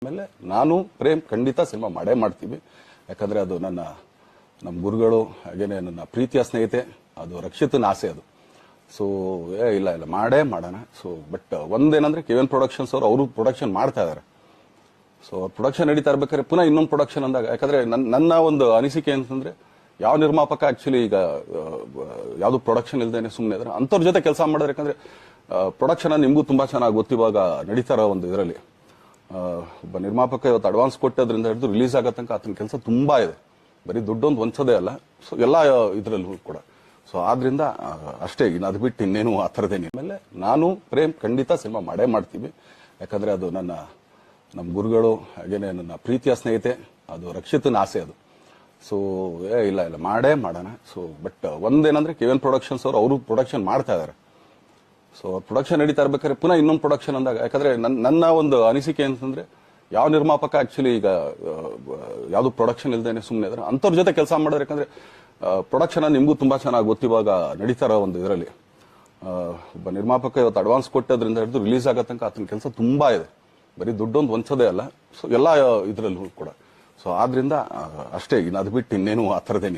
ಮೇಲೆ ನಾನು ಪ್ರೇಮ್ ಖಂಡಿತ ಸಿನಿಮಾ ಮಾಡೇ ಮಾಡ್ತೀವಿ. ಯಾಕಂದ್ರೆ ಅದು ನಮ್ಮ ಗುರುಗಳು, ಹಾಗೇನೆ ನನ್ನ ಪ್ರೀತಿಯ ಸ್ನೇಹಿತೆ, ಅದು ರಕ್ಷಿತನ ಆಸೆ ಅದು. ಸೊ ಇಲ್ಲ ಮಾಡೇ ಮಾಡೋಣ. ಸೊ ಬಟ್ ಒಂದೇನಂದ್ರೆ KVN ಪ್ರೊಡಕ್ಷನ್ಸ್ ಅವರು ಪ್ರೊಡಕ್ಷನ್ ಮಾಡ್ತಾ ಇದಾರೆ. ಸೊ ಪ್ರೊಡಕ್ಷನ್ ನಡೀತಾ ಇರ್ಬೇಕಾದ್ರೆ ಪುನಃ ಇನ್ನೊಂದು ಪ್ರೊಡಕ್ಷನ್ ಅಂದಾಗ, ಯಾಕಂದ್ರೆ ನನ್ನ ಒಂದು ಅನಿಸಿಕೆ ಅಂತಂದ್ರೆ, ಯಾವ ನಿರ್ಮಾಪಕ ಆಕ್ಚುಲಿ ಈಗ ಯಾವ್ದು ಪ್ರೊಡಕ್ಷನ್ ಇಲ್ದೇನೆ ಸುಮ್ಮನೆ ಇದ್ರೆ ಅಂತವ್ರ ಜೊತೆ ಕೆಲಸ ಮಾಡೋರು. ಯಾಕಂದ್ರೆ ಪ್ರೊಡಕ್ಷನ್ ನಿಮ್ಗೂ ತುಂಬಾ ಚೆನ್ನಾಗಿ ಗೊತ್ತಿವಾಗ ನಡೀತಾ ಇರೋ ಒಂದು ಇದರಲ್ಲಿ ಒಬ್ಬ ನಿರ್ಮಾಪಕ ಇವತ್ತು ಅಡ್ವಾನ್ಸ್ ಕೊಟ್ಟೋದ್ರಿಂದ ಹಿಡಿದು ರಿಲೀಸ್ ಆಗೋ ತನಕ ಆತನ ಕೆಲಸ ತುಂಬಾ ಇದೆ. ಬರೀ ದುಡ್ಡೊಂದು ಒಂದ್ಸದೇ ಅಲ್ಲ, ಸೊ ಎಲ್ಲಾ ಇದ್ರಲ್ಲೂ ಕೂಡ. ಸೊ ಆದ್ರಿಂದ ಅಷ್ಟೇ, ಅದು ಬಿಟ್ಟು ಇನ್ನೇನು ಆ ಥರದೇನಿ. ಆಮೇಲೆ ನಾನು ಪ್ರೇಮ್ ಖಂಡಿತ ಸಿನಿಮಾ ಮಾಡೇ ಮಾಡ್ತೀವಿ. ಯಾಕಂದ್ರೆ ಅದು ನಮ್ಮ ಗುರುಗಳು, ಹಾಗೇನೆ ನನ್ನ ಪ್ರೀತಿಯ ಸ್ನೇಹಿತೆ, ಅದು ರಕ್ಷಿತನ ಆಸೆ ಅದು. ಸೊ ಇಲ್ಲ ಮಾಡೇ ಮಾಡೋಣ. ಸೊ ಬಟ್ ಒಂದೇನಂದ್ರೆ KVN ಪ್ರೊಡಕ್ಷನ್ಸ್ ಅವರು ಪ್ರೊಡಕ್ಷನ್ ಮಾಡ್ತಾ ಇದಾರೆ. ಸೊ ಪ್ರೊಡಕ್ಷನ್ ನಡೀತಾ ಇರ್ಬೇಕಾದ್ರೆ ಪುನಃ ಇನ್ನೊಂದು ಪ್ರೊಡಕ್ಷನ್ ಅಂದಾಗ, ಯಾಕಂದ್ರೆ ನನ್ನ ಒಂದು ಅನಿಸಿಕೆ ಅಂತಂದ್ರೆ, ಯಾವ ನಿರ್ಮಾಪಕ ಆಕ್ಚುಲಿ ಈಗ ಯಾವ್ದು ಪ್ರೊಡಕ್ಷನ್ ಇಲ್ದೇನೆ ಸುಮ್ಮನೆ ಇದ್ರೆ ಅಂತವ್ರ ಜೊತೆ ಕೆಲಸ ಮಾಡೋರು. ಯಾಕಂದ್ರೆ ಪ್ರೊಡಕ್ಷನ್ ನಿಮ್ಗೂ ತುಂಬಾ ಚೆನ್ನಾಗಿ ಗೊತ್ತಿವಾಗ ನಡೀತಾ ಇರೋ ಒಂದು ಇದರಲ್ಲಿ ಒಬ್ಬ ನಿರ್ಮಾಪಕ ಇವತ್ತು ಅಡ್ವಾನ್ಸ್ ಕೊಟ್ಟೋದ್ರಿಂದ ಹಿಡಿದು ರಿಲೀಸ್ ಆಗೋ ತನಕ ಆತನ ಕೆಲಸ ತುಂಬಾ ಇದೆ. ಬರೀ ದುಡ್ಡೊಂದು ಒಂದ್ಸದೇ ಅಲ್ಲ, ಸೊ ಎಲ್ಲಾ ಇದ್ರಲ್ಲೂ ಕೂಡ. ಸೊ ಆದ್ರಿಂದ ಅಷ್ಟೇ, ಅದು ಬಿಟ್ಟು ಇನ್ನೇನು ಆ ಥರದೇನಿ.